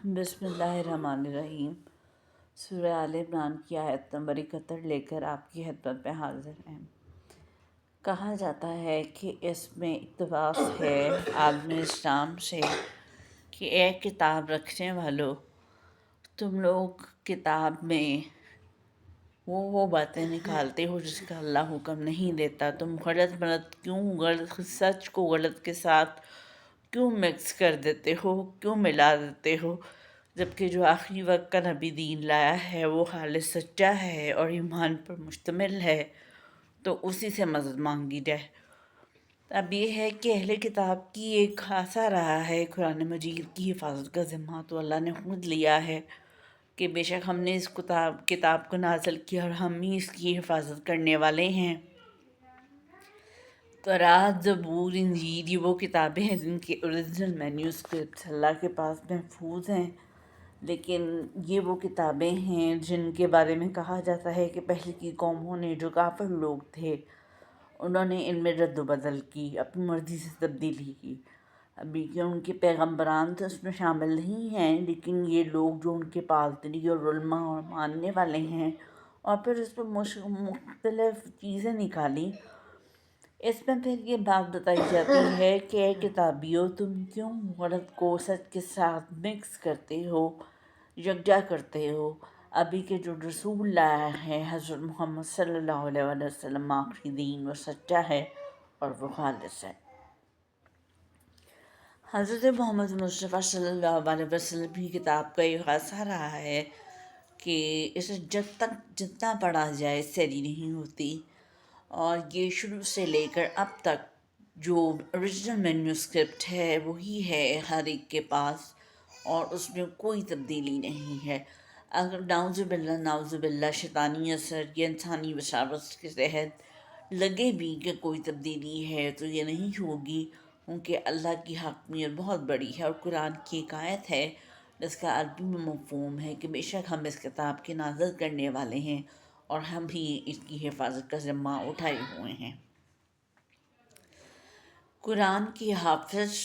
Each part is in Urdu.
بسم اللہ الرحمن الرحیم۔ سورہ آل عمران کی آیت نمبر 71 لے کر آپ کی خدمت میں حاضر ہیں۔ کہا جاتا ہے کہ اس میں اقتباس ہے عالم اسلام سے کہ اے کتاب رکھنے والو، تم لوگ کتاب میں وہ باتیں نکالتے ہو جس کا اللہ حکم نہیں دیتا، تم غلط سچ کو غلط کے ساتھ کیوں مکس کر دیتے ہو، کیوں ملا دیتے ہو، جبکہ جو آخری وقت کا نبی دین لایا ہے وہ خالص سچا ہے اور ایمان پر مشتمل ہے، تو اسی سے مدد مانگی جائے۔ اب یہ ہے کہ اہل کتاب کی ایک خاصا رہا ہے قرآن مجید کی حفاظت کا ذمہ تو اللہ نے خود لیا ہے کہ بے شک ہم نے اس کتاب کو نازل کیا اور ہم ہی اس کی حفاظت کرنے والے ہیں۔ تورات، زبور، انجیل یہ وہ کتابیں ہیں جن کے اوریجنل مینیوسکرپٹس اللہ کے پاس محفوظ ہیں، لیکن یہ وہ کتابیں ہیں جن کے بارے میں کہا جاتا ہے کہ پہلے کی قوموں نے جو کافر لوگ تھے انہوں نے ان میں رد و بدل کی، اپنی مرضی سے تبدیلی کی۔ ابھی کہ ان کے پیغمبران تو اس میں شامل نہیں ہیں، لیکن یہ لوگ جو ان کے پادری اور علماء اور ماننے والے ہیں اور پھر اس پر مختلف چیزیں نکالی، اس میں پھر یہ بات بتائی جاتی ہے کہ اے کتابیوں، تم کیوں غلط کو سچ کے ساتھ مکس کرتے ہو، یکجا کرتے ہو۔ ابھی کے جو رسول لایا ہے حضرت محمد صلی اللہ علیہ وسلم، آخری دین وہ سچا ہے اور وہ خالص ہے۔ حضرت محمد مصطفیٰ صلی اللہ علیہ وسلم کی کتاب کا یہ خاصہ رہا ہے کہ اسے جتنا پڑھا جائے سری نہیں ہوتی، اور یہ شروع سے لے کر اب تک جو اوریجنل مینیوسکرپٹ ہے وہی ہے ہر ایک کے پاس، اور اس میں کوئی تبدیلی نہیں ہے۔ اگر نعوذ باللہ شیطانی اثر یا انسانی وساوس کے تحت لگے بھی کہ کوئی تبدیلی ہے تو یہ نہیں ہوگی، کیونکہ اللہ کی حاکمیت بہت بڑی ہے، اور قرآن کی ایک آیت ہے جس کا عربی میں مفہوم ہے کہ بے شک ہم اس کتاب کے نازل کرنے والے ہیں اور ہم ہی اس کی حفاظت کا ذمہ اٹھائے ہوئے ہیں۔ قرآن کے حافظ،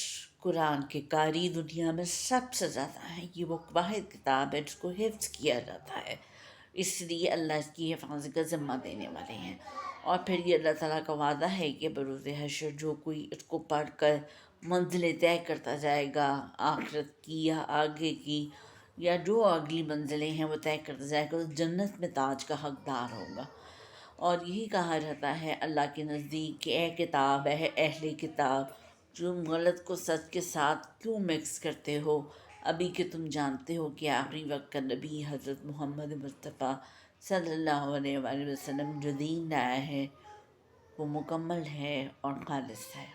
قرآن کے قاری دنیا میں سب سے زیادہ ہیں۔ یہ وہ واحد کتاب ہے جس کو حفظ کیا جاتا ہے، اس لیے اللہ اس کی حفاظت کا ذمہ دینے والے ہیں۔ اور پھر یہ اللہ تعالیٰ کا وعدہ ہے کہ بروز حشر جو کوئی اس کو پڑھ کر منزلیں طے کرتا جائے گا، آخرت کی یا آگے کی یا جو اگلی منزلیں ہیں وہ طے کرتا جائے گا، تو جنت میں تاج کا حقدار ہوگا۔ اور یہی کہا جاتا ہے اللہ کے نزدیک کہ اے کتاب، اے اہل کتاب، تم غلط کو سچ کے ساتھ کیوں مکس کرتے ہو، ابھی کہ تم جانتے ہو کہ آخری وقت کا نبی حضرت محمد مصطفیٰ صلی اللہ علیہ وآلہ وسلم جو دین لایا ہے وہ مکمل ہے اور خالص ہے۔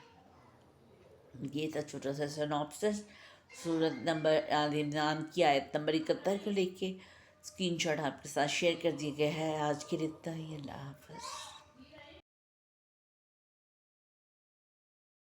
یہ تھا چھوٹا سا سنopsis سورت نمبر آل عمران کی آیت نمبر 71 کو لے کے۔ اسکرین شاٹ آپ کے ساتھ شیئر کر دیا گیا ہے۔ آج کے لیے اتنا ہی، اللہ حافظ۔